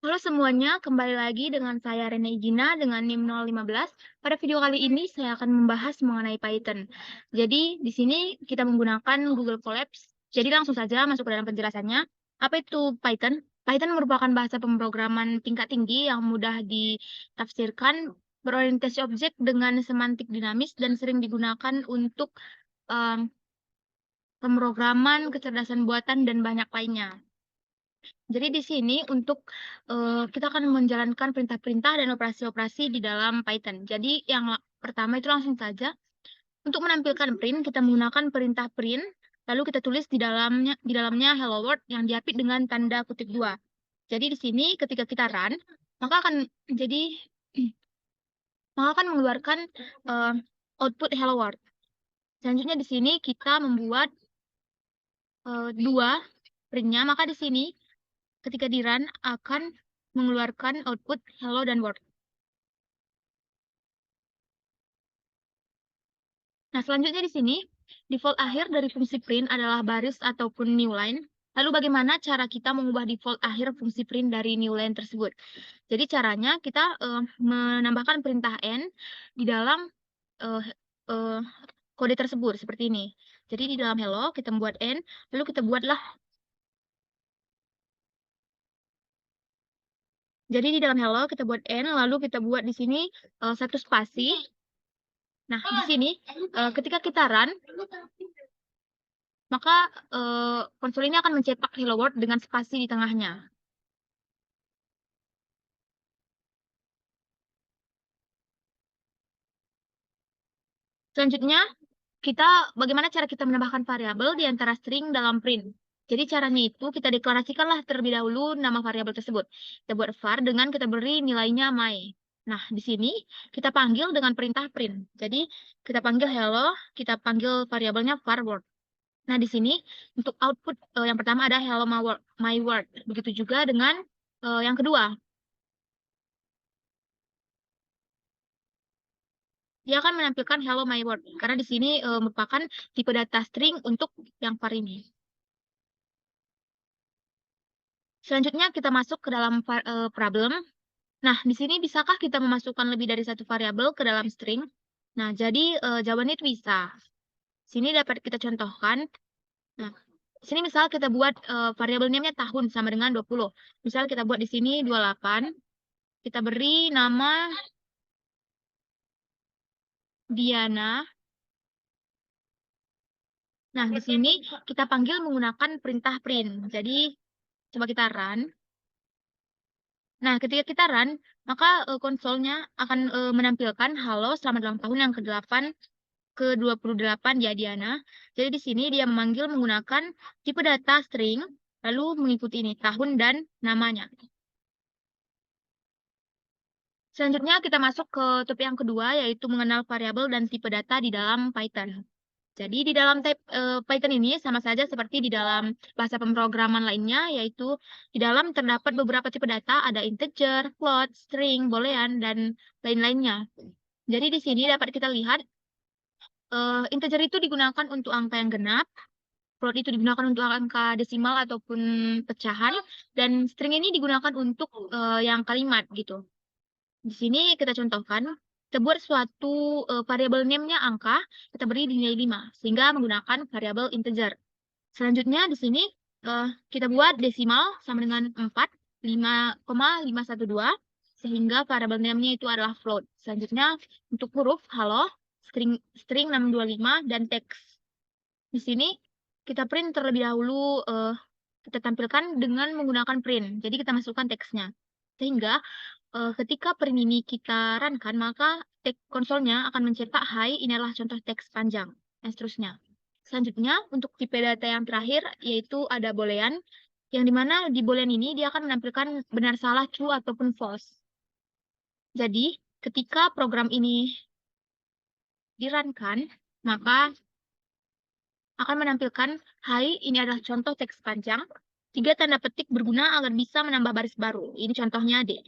Halo semuanya, kembali lagi dengan saya Rene Igina dengan NIM 015. Pada video kali ini saya akan membahas mengenai Python. Jadi di sini kita menggunakan Google Colabs. Jadi langsung saja masuk ke dalam penjelasannya. Apa itu Python? Python merupakan bahasa pemrograman tingkat tinggi yang mudah ditafsirkan, berorientasi objek dengan semantik dinamis dan sering digunakan untuk em, pemrograman, kecerdasan buatan, dan banyak lainnya. Jadi di sini untuk, kita akan menjalankan perintah-perintah dan operasi-operasi di dalam Python. Jadi yang pertama itu langsung saja, untuk menampilkan print, kita menggunakan perintah print, lalu kita tulis di dalamnya hello world yang diapit dengan tanda kutip 2. Jadi di sini ketika kita run, maka akan jadi maka akan mengeluarkan, eee, output hello world. Selanjutnya di sini kita membuat, 2 print-nya, maka di sini ketika di-run akan mengeluarkan output hello dan world. Nah, selanjutnya di sini, default akhir dari fungsi print adalah baris ataupun new line. Lalu bagaimana cara kita mengubah default akhir fungsi print dari new line tersebut? Jadi caranya kita, menambahkan perintah n di dalam, eee eee, kode tersebut seperti ini. Jadi di dalam hello kita membuat n, lalu kita buatlah jadi di dalam hello kita buat n, lalu kita buat di sini, 1 spasi. Nah, di sini, ketika kita run, maka, konsol ini akan mencetak hello world dengan spasi di tengahnya. Selanjutnya, bagaimana cara kita menambahkan variabel di antara string dalam print. Jadi caranya itu kita deklarasikanlah terlebih dahulu nama variabel tersebut. Kita buat var dengan kita beri nilainya my. Nah, di sini kita panggil dengan perintah print. Jadi kita panggil hello, kita panggil variabelnya var word. Nah, di sini untuk output, yang pertama ada hello my word. Begitu juga dengan, yang kedua. Dia akan menampilkan hello my world, karena di sini, merupakan tipe data string untuk yang var ini. Selanjutnya kita masuk ke dalam problem. Nah, di sini bisakah kita memasukkan lebih dari satu variabel ke dalam string? Nah, jadi, jawabannya itu bisa. Sini dapat kita contohkan. Nah, di sini misal kita buat, variabel name-nya tahun sama dengan 20. Misal kita buat di sini 28, kita beri nama Diana. Nah, di sini kita panggil menggunakan perintah print. Jadi coba kita run. Nah, ketika kita run, maka, konsolnya akan, menampilkan, "Halo, selamat ulang tahun yang ke-8, ke-28 ya, Diana." Jadi di sini dia memanggil menggunakan tipe data string, lalu mengikuti ini, tahun dan namanya. Selanjutnya kita masuk ke topik yang kedua, yaitu mengenal variabel dan tipe data di dalam Python. Jadi di dalam Python ini sama saja seperti di dalam bahasa pemrograman lainnya, yaitu di dalam terdapat beberapa tipe data, ada integer, float, string, boolean, dan lain-lainnya. Jadi di sini dapat kita lihat, integer itu digunakan untuk angka yang genap, float itu digunakan untuk angka desimal ataupun pecahan, dan string ini digunakan untuk, yang kalimat gitu. Di sini kita contohkan, kita buat suatu, variabel name-nya angka, kita beri nilai 5 sehingga menggunakan variabel integer. Selanjutnya di sini, kita buat desimal sama dengan 4, 5,512 sehingga variabel name-nya itu adalah float. Selanjutnya untuk huruf halo, string string 625 dan teks. Di sini kita print terlebih dahulu, kita tampilkan dengan menggunakan print. Jadi kita masukkan teksnya. Sehingga, ketika print ini kita run-kan, maka konsolnya akan mencetak, "Hai, ini adalah contoh teks panjang," dan seterusnya. Selanjutnya, untuk tipe data yang terakhir, yaitu ada boolean, yang di mana di boolean ini dia akan menampilkan benar salah, true, ataupun false. Jadi, ketika program ini di-run-kan, maka akan menampilkan, "Hai, ini adalah contoh teks panjang, 3 tanda petik berguna agar bisa menambah baris baru." Ini contohnya D.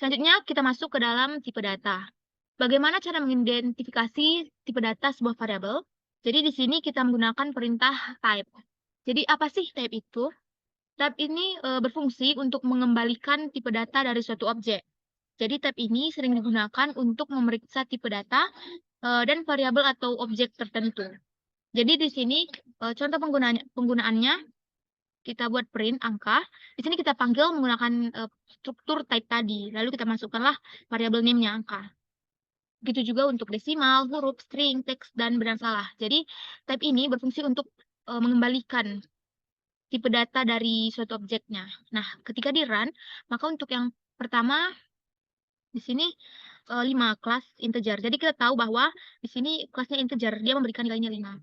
Selanjutnya, kita masuk ke dalam tipe data. Bagaimana cara mengidentifikasi tipe data sebuah variabel? Jadi di sini kita menggunakan perintah type. Jadi apa sih type itu? Tab ini berfungsi untuk mengembalikan tipe data dari suatu objek. Jadi tab ini sering digunakan untuk memeriksa tipe data dan variabel atau objek tertentu. Jadi di sini contoh penggunaannya kita buat print angka. Di sini kita panggil menggunakan struktur type tadi. Lalu kita masukkanlah variabel name-nya angka. Begitu juga untuk desimal, huruf, string, teks, dan benang salah. Jadi type ini berfungsi untuk mengembalikan tipe data dari suatu objeknya. Nah, ketika di run, maka untuk yang pertama di sini 5 kelas integer. Jadi kita tahu bahwa di sini kelasnya integer, dia memberikan nilainya 5.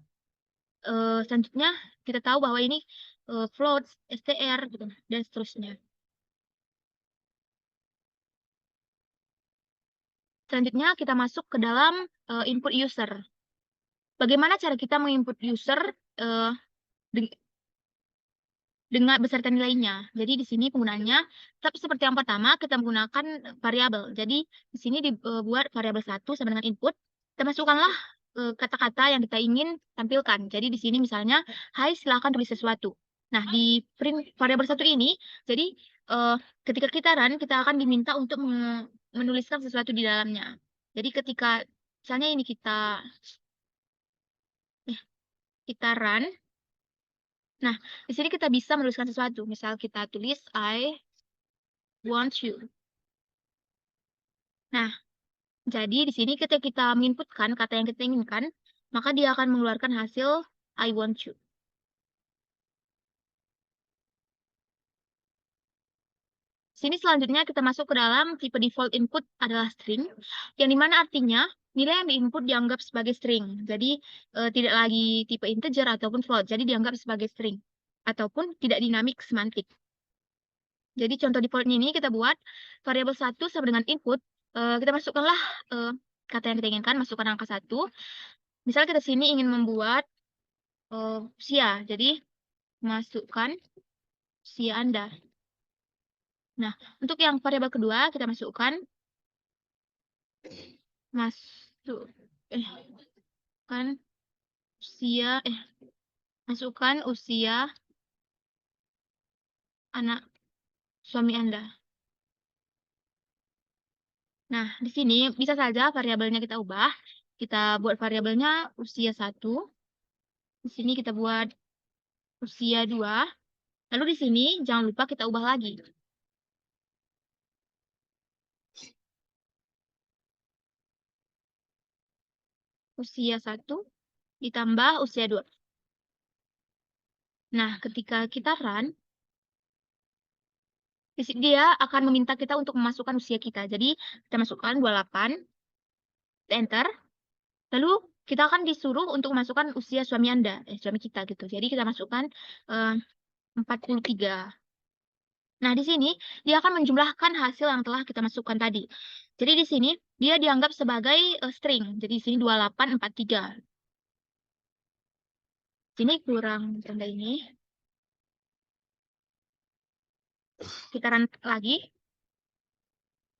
Selanjutnya kita tahu bahwa ini float, str, gitu, dan seterusnya. Selanjutnya kita masuk ke dalam input user. Bagaimana cara kita menginput user dengan beserta nilainya. Jadi di sini penggunaannya tetap seperti yang pertama, kita menggunakan variabel. Jadi di sini dibuat variabel 1 sama dengan input. Kita masukkanlah kata-kata yang kita ingin tampilkan. Jadi di sini misalnya, "Hai, silakan tulis sesuatu." Nah, di print variabel 1 ini, jadi ketika kita run, kita akan diminta untuk menuliskan sesuatu di dalamnya. Jadi ketika misalnya ini kita run, nah, di sini kita bisa menuliskan sesuatu. Misal kita tulis I want you. Nah, jadi di sini ketika kita menginputkan kata yang kita inginkan, maka dia akan mengeluarkan hasil I want you. Sini selanjutnya kita masuk ke dalam tipe default input adalah string, yang dimana artinya nilai yang diinput dianggap sebagai string. Jadi tidak lagi tipe integer ataupun float, jadi dianggap sebagai string ataupun tidak dinamik semantik. Jadi contoh defaultnya ini kita buat variabel 1 sama dengan input, kita masukkanlah kata yang kita inginkan, masukkan angka 1. Misal kita sini ingin membuat usia, jadi masukkan usia Anda. Nah, untuk yang variabel kedua kita masukkan masukkan usia anak suami Anda. Nah, di sini bisa saja variabelnya kita ubah. Kita buat variabelnya usia 1. Di sini kita buat usia 2. Lalu di sini jangan lupa kita ubah lagi. Usia 1 ditambah usia 2. Nah, ketika kita run, dia akan meminta kita untuk memasukkan usia kita. Jadi, kita masukkan 28, enter. Lalu, kita akan disuruh untuk memasukkan usia suami Anda, suami kita gitu. Jadi, kita masukkan 43. Nah, di sini dia akan menjumlahkan hasil yang telah kita masukkan tadi. Jadi, di sini dia dianggap sebagai string. Jadi, di sini 2843. Sini kurang tanda ini. Kita run lagi.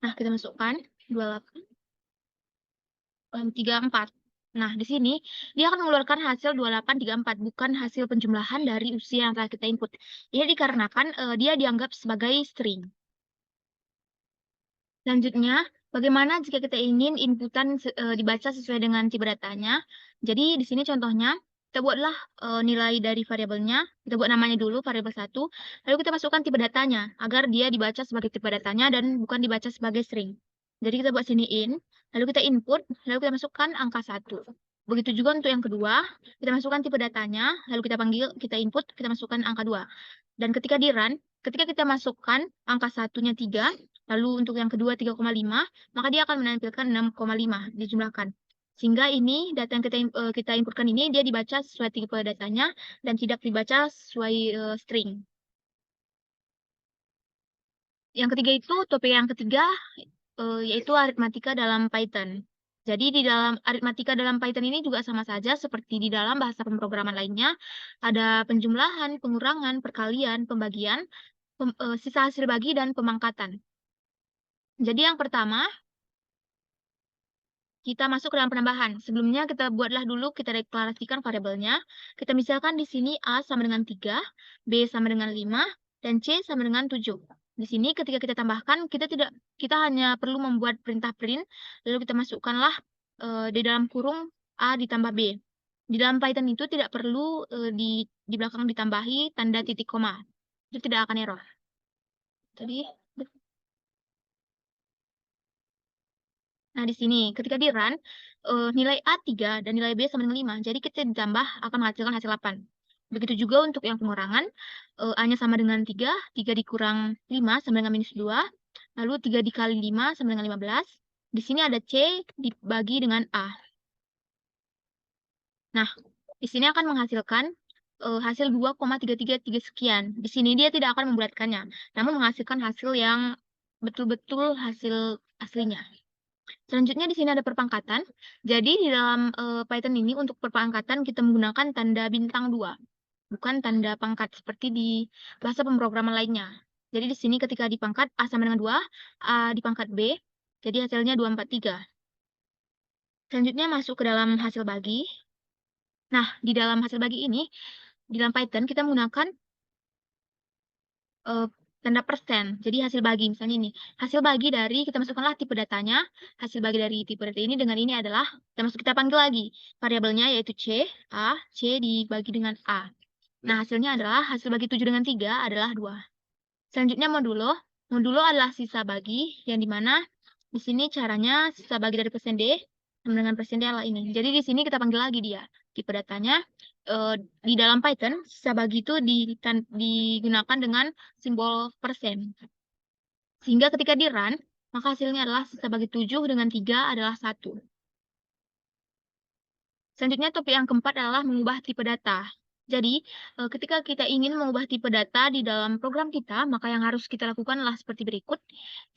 Nah, kita masukkan 2834. Nah, di sini dia akan mengeluarkan hasil 2834, bukan hasil penjumlahan dari usia yang telah kita input. Ini dikarenakan dia dianggap sebagai string. Selanjutnya, bagaimana jika kita ingin inputan dibaca sesuai dengan tipe datanya? Jadi di sini contohnya, kita buatlah nilai dari variabelnya, kita buat namanya dulu variabel 1, lalu kita masukkan tipe datanya agar dia dibaca sebagai tipe datanya dan bukan dibaca sebagai string. Jadi kita buat sini in, lalu kita input, lalu kita masukkan angka 1. Begitu juga untuk yang kedua, kita masukkan tipe datanya, lalu kita input, kita masukkan angka 2. Dan ketika di run, ketika kita masukkan angka 1-nya 3, lalu untuk yang kedua 3,5, maka dia akan menampilkan 6,5 dijumlahkan. Sehingga ini data yang kita inputkan ini dia dibaca sesuai tipe datanya dan tidak dibaca sesuai string. Yang ketiga itu topik yang ketiga yaitu aritmatika dalam Python. Jadi di dalam aritmatika dalam Python ini juga sama saja seperti di dalam bahasa pemrograman lainnya, ada penjumlahan, pengurangan, perkalian, pembagian, sisa hasil bagi, dan pemangkatan. Jadi yang pertama, kita masuk ke dalam penambahan. Sebelumnya kita buatlah dulu, kita deklarasikan variabelnya. Kita misalkan di sini A sama dengan 3, B sama dengan 5, dan C sama dengan 7. Di sini ketika kita tambahkan, kita hanya perlu membuat perintah print, lalu kita masukkanlah di dalam kurung A ditambah B. Di dalam Python itu tidak perlu di belakang ditambahi tanda titik koma. Itu tidak akan error. Tadi Nah, di sini ketika di-run, nilai A 3 dan nilai B sama dengan 5. Jadi kita ditambah akan menghasilkan hasil 8. Begitu juga untuk yang pengurangan, A-nya sama dengan 3, 3 dikurang 5 sama dengan minus 2, lalu 3 dikali 5 sama dengan 15. Di sini ada C dibagi dengan A. Nah, di sini akan menghasilkan hasil 2,333 sekian. Di sini dia tidak akan membulatkannya, namun menghasilkan hasil yang betul-betul hasil aslinya. Selanjutnya di sini ada perpangkatan. Jadi di dalam Python ini untuk perpangkatan kita menggunakan tanda bintang 2, bukan tanda pangkat seperti di bahasa pemrograman lainnya. Jadi di sini ketika dipangkat A sama dengan 2, A dipangkat B, jadi hasilnya 243. Selanjutnya masuk ke dalam hasil bagi. Nah, di dalam hasil bagi ini, di dalam Python kita menggunakan tanda persen. Jadi hasil bagi, misalnya ini. Hasil bagi dari, kita masukkanlah tipe datanya. Hasil bagi dari tipe data ini dengan ini adalah, kita panggil lagi variabelnya yaitu C, A, C dibagi dengan A. Nah, hasilnya adalah, hasil bagi 7 dengan 3 adalah 2. Selanjutnya modulo. Modulo adalah sisa bagi, yang dimana di sini caranya sisa bagi dari persen D sama dengan persen D adalah ini. Jadi di sini kita panggil lagi dia. Tipe datanya, di dalam Python, sisa bagi itu digunakan dengan simbol persen. Sehingga ketika di-run, maka hasilnya adalah sisa bagi 7 dengan 3 adalah 1. Selanjutnya topik yang keempat adalah mengubah tipe data. Jadi, ketika kita ingin mengubah tipe data di dalam program kita, maka yang harus kita lakukan adalah seperti berikut.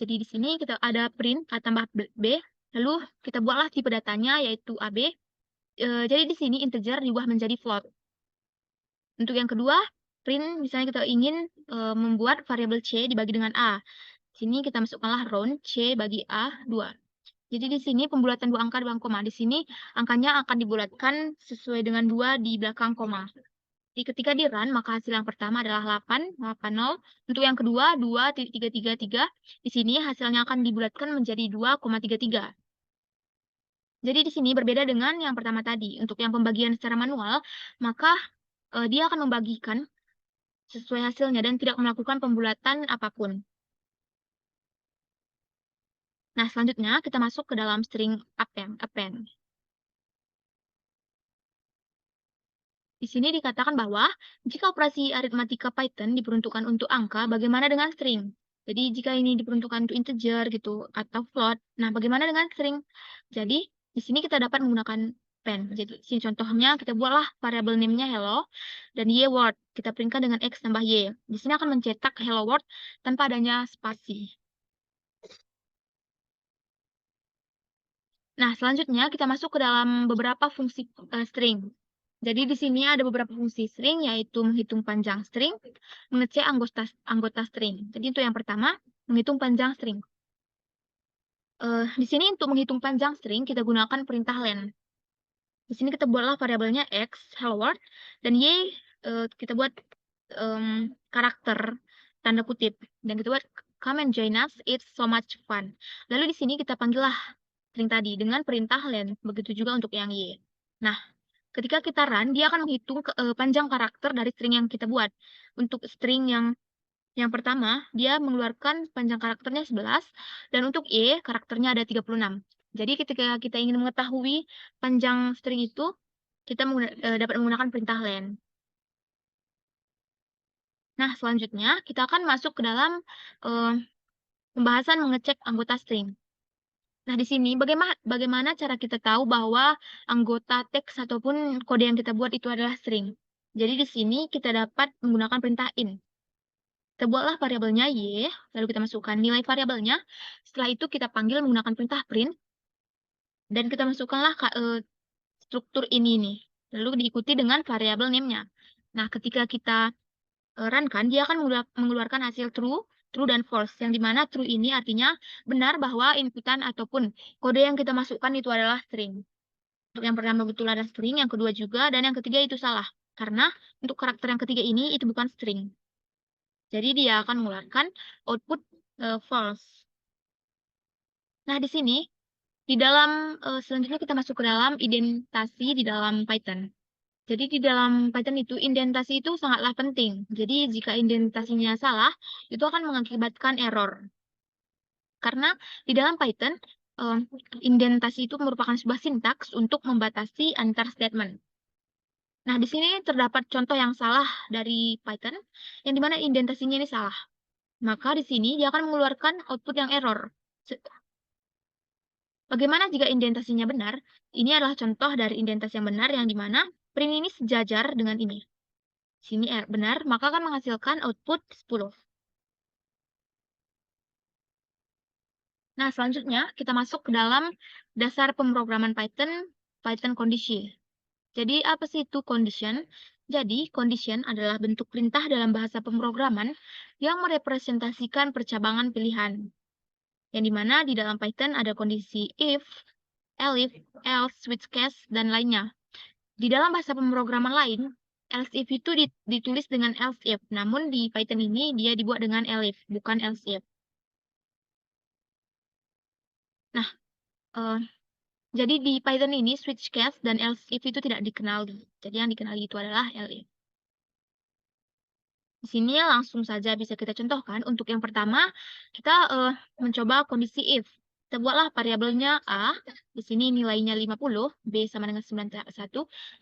Jadi di sini kita ada print A tambah B, lalu kita buatlah tipe datanya yaitu AB. Jadi di sini integer diubah menjadi float. Untuk yang kedua, print misalnya kita ingin membuat variabel C dibagi dengan A. Sini kita masukkanlah round C bagi A 2. Jadi di sini pembulatan dua angka di belakang koma. Di sini angkanya akan dibulatkan sesuai dengan 2 di belakang koma. Jadi ketika di run, maka hasil yang pertama adalah 8,80. Untuk yang kedua, 2,333. Di sini hasilnya akan dibulatkan menjadi 2,33. Jadi di sini berbeda dengan yang pertama tadi. Untuk yang pembagian secara manual, maka dia akan membagikan sesuai hasilnya dan tidak melakukan pembulatan apapun. Nah, selanjutnya kita masuk ke dalam string append. Di sini dikatakan bahwa jika operasi aritmatika Python diperuntukkan untuk angka, bagaimana dengan string? Jadi jika ini diperuntukkan untuk integer gitu atau float, nah bagaimana dengan string? Jadi di sini kita dapat menggunakan pen. Jadi sini contohnya kita buatlah variabel name-nya hello dan y word. Kita printkan dengan x tambah y. Di sini akan mencetak hello world tanpa adanya spasi. Nah, selanjutnya kita masuk ke dalam beberapa fungsi string. Jadi di sini ada beberapa fungsi string, yaitu menghitung panjang string, mengecek anggota string. Jadi untuk yang pertama, menghitung panjang string. Di sini untuk menghitung panjang string, kita gunakan perintah len. Di sini kita buatlah variabelnya x, hello world, dan y kita buat karakter, tanda kutip. Dan kita buat come and join us, it's so much fun. Lalu di sini kita panggillah string tadi dengan perintah len. Begitu juga untuk yang y. Nah, ketika kita run, dia akan menghitung panjang karakter dari string yang kita buat. Untuk string yang pertama, dia mengeluarkan panjang karakternya 11, dan untuk E, karakternya ada 36. Jadi ketika kita ingin mengetahui panjang string itu, kita dapat menggunakan perintah len. Nah, selanjutnya kita akan masuk ke dalam pembahasan mengecek anggota string. Nah, di sini bagaimana cara kita tahu bahwa anggota teks ataupun kode yang kita buat itu adalah string. Jadi di sini kita dapat menggunakan perintah in. Kita buatlah variabelnya y, lalu kita masukkan nilai variabelnya. Setelah itu kita panggil menggunakan perintah print, dan kita masukkanlah struktur ini nih. Lalu diikuti dengan variabel name-nya. Nah, ketika kita run kan, dia akan mengeluarkan hasil true dan false. Yang dimana true ini artinya benar bahwa inputan ataupun kode yang kita masukkan itu adalah string. Untuk yang pertama betul ada string, yang kedua juga, dan yang ketiga itu salah. Karena untuk karakter yang ketiga ini itu bukan string. Jadi dia akan mengeluarkan output false. Nah, di sini di dalam selanjutnya kita masuk ke dalam indentasi di dalam Python. Jadi di dalam Python itu indentasi itu sangatlah penting. Jadi jika indentasinya salah, itu akan mengakibatkan error. Karena di dalam Python indentasi itu merupakan sebuah sintaks untuk membatasi antar statement. Nah, di sini terdapat contoh yang salah dari Python, yang dimana indentasinya ini salah. Maka di sini dia akan mengeluarkan output yang error. Bagaimana jika indentasinya benar? Ini adalah contoh dari indentasi yang benar yang dimana print ini sejajar dengan ini. Sini benar, maka akan menghasilkan output 10. Nah, selanjutnya kita masuk ke dalam dasar pemrograman Python, Python condition. Jadi, apa sih itu condition? Jadi, condition adalah bentuk perintah dalam bahasa pemrograman yang merepresentasikan percabangan pilihan. Yang dimana di dalam Python ada kondisi if, elif, else, switch case, dan lainnya. Di dalam bahasa pemrograman lain, else if itu ditulis dengan else if, namun di Python ini dia dibuat dengan elif, bukan else if. Nah, jadi di Python ini switch case dan else if itu tidak dikenali. Jadi yang dikenali itu adalah elif. Di sini langsung saja bisa kita contohkan. Untuk yang pertama, kita mencoba kondisi if. Kita buatlah variabelnya A, di sini nilainya 50, B sama dengan 91.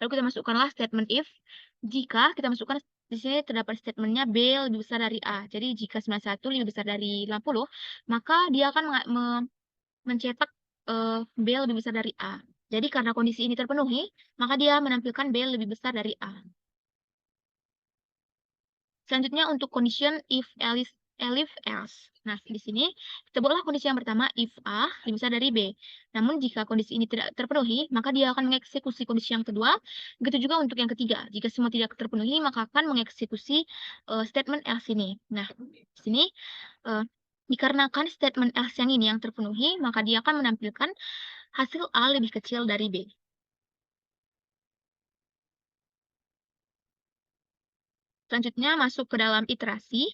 Lalu kita masukkanlah statement if. Jika kita masukkan di sini terdapat statementnya B lebih besar dari A. Jadi jika 91 lebih besar dari 50, maka dia akan mencetak B lebih besar dari A. Jadi karena kondisi ini terpenuhi, maka dia menampilkan B lebih besar dari A. Selanjutnya untuk condition if elif else. Nah, di sini kita buatlah kondisi yang pertama if A lebih besar dari B. Namun jika kondisi ini tidak terpenuhi, maka dia akan mengeksekusi kondisi yang kedua. Begitu juga untuk yang ketiga. Jika semua tidak terpenuhi, maka akan mengeksekusi statement else ini. Nah, di sini dikarenakan statement else yang ini yang terpenuhi, maka dia akan menampilkan hasil A lebih kecil dari B. Selanjutnya masuk ke dalam iterasi.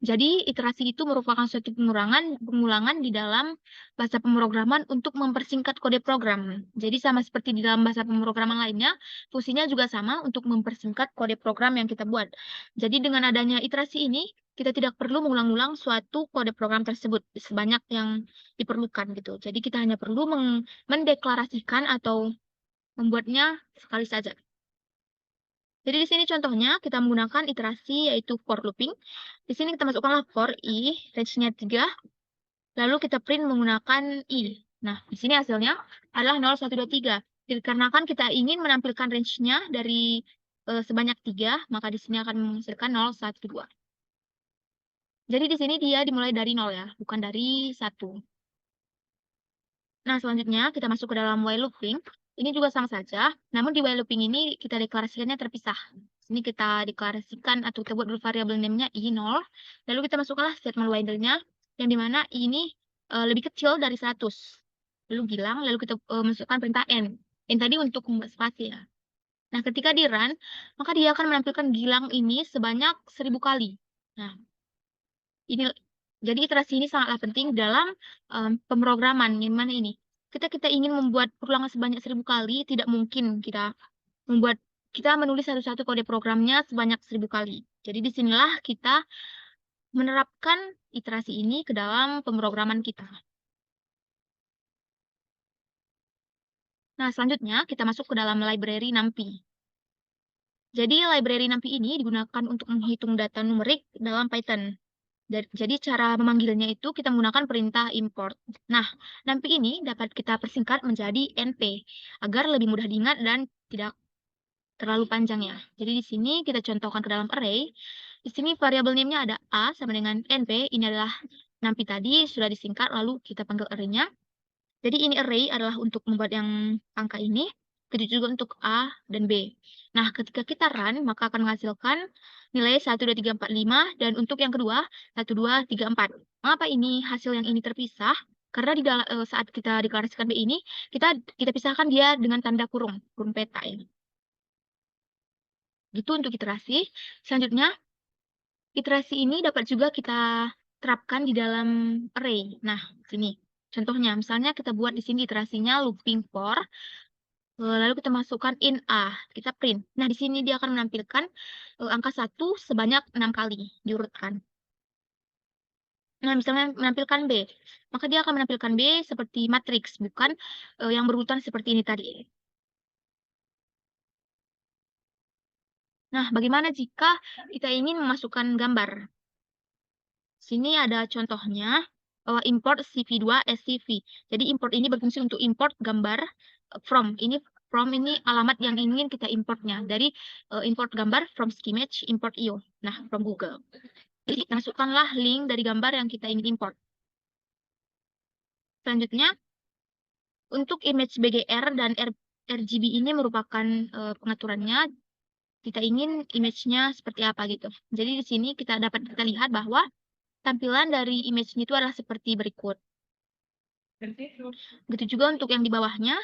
Jadi iterasi itu merupakan suatu pengulangan di dalam bahasa pemrograman untuk mempersingkat kode program. Jadi sama seperti di dalam bahasa pemrograman lainnya, fungsinya juga sama untuk mempersingkat kode program yang kita buat. Jadi dengan adanya iterasi ini, kita tidak perlu mengulang-ulang suatu kode program tersebut sebanyak yang diperlukan gitu. Jadi kita hanya perlu mendeklarasikan atau membuatnya sekali saja. Jadi di sini contohnya kita menggunakan iterasi yaitu for looping. Di sini kita masukkanlah for i, range-nya 3, lalu kita print menggunakan i. Nah, di sini hasilnya adalah 0, 1, 2, 3. Dikarenakan kita ingin menampilkan range-nya dari sebanyak 3, maka di sini akan menghasilkan 0, 1, 2. Jadi di sini dia dimulai dari 0 ya, bukan dari 1. Nah, selanjutnya kita masuk ke dalam while looping. Ini juga sama saja, namun di while looping ini kita deklarasikannya terpisah. Sini kita deklarasikan atau kita buat dulu variabel name-nya i0, lalu kita masukkanlah statement while-nya, yang dimana i ini lebih kecil dari 100. Lalu bilang, lalu kita masukkan perintah n. N tadi untuk membuat spasi ya. Nah, ketika di run, maka dia akan menampilkan gilang ini sebanyak 1000 kali. Nah, ini jadi iterasi ini sangatlah penting dalam pemrograman yang mana ini. Kita ingin membuat ulangan sebanyak 1000 kali, tidak mungkin kita menulis satu-satu kode programnya sebanyak 1000 kali. Jadi disinilah kita menerapkan iterasi ini ke dalam pemrograman kita. Nah, selanjutnya kita masuk ke dalam library NumPy. Jadi library NumPy ini digunakan untuk menghitung data numerik dalam Python. Jadi cara memanggilnya itu kita menggunakan perintah import. Nah, NumPy ini dapat kita persingkat menjadi NP agar lebih mudah diingat dan tidak terlalu panjang ya. Jadi di sini kita contohkan ke dalam array. Di sini variabel name-nya ada A sama dengan NP. Ini adalah NumPy tadi sudah disingkat lalu kita panggil array-nya. Jadi ini array adalah untuk membuat yang angka ini. Begitu juga untuk A dan B. Nah, ketika kita run, maka akan menghasilkan nilai 1, 2, 3, 4, 5. Dan untuk yang kedua, 1, 2, 3, 4. Mengapa ini hasil yang ini terpisah? Karena saat kita deklarasikan B ini, kita pisahkan dia dengan tanda kurung peta ini. Gitu untuk iterasi. Selanjutnya, Iterasi ini dapat juga kita terapkan di dalam array. Nah, sini contohnya, misalnya kita buat di sini iterasinya looping for, lalu kita masukkan in A, kita print. Nah, di sini dia akan menampilkan angka 1 sebanyak 6 kali diurutkan. Nah, misalnya menampilkan B, maka dia akan menampilkan B seperti matriks, bukan yang berurutan seperti ini tadi. Nah, bagaimana jika kita ingin memasukkan gambar? Sini ada contohnya, import CV2 SCV. Jadi import ini berfungsi untuk import gambar from. From ini alamat yang ingin kita importnya. Dari import gambar from Skimage, import IO. Nah, from Google. Jadi masukkanlah link dari gambar yang kita ingin import. Selanjutnya, untuk image BGR dan RGB ini merupakan pengaturannya. Kita ingin image-nya seperti apa gitu. Jadi di sini kita dapat kita lihat bahwa tampilan dari image-nya itu adalah seperti berikut. Begitu juga untuk yang di bawahnya,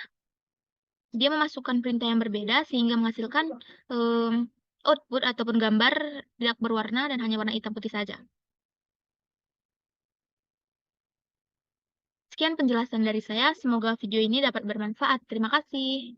dia memasukkan perintah yang berbeda sehingga menghasilkan output ataupun gambar tidak berwarna dan hanya warna hitam putih saja. Sekian penjelasan dari saya, semoga video ini dapat bermanfaat. Terima kasih.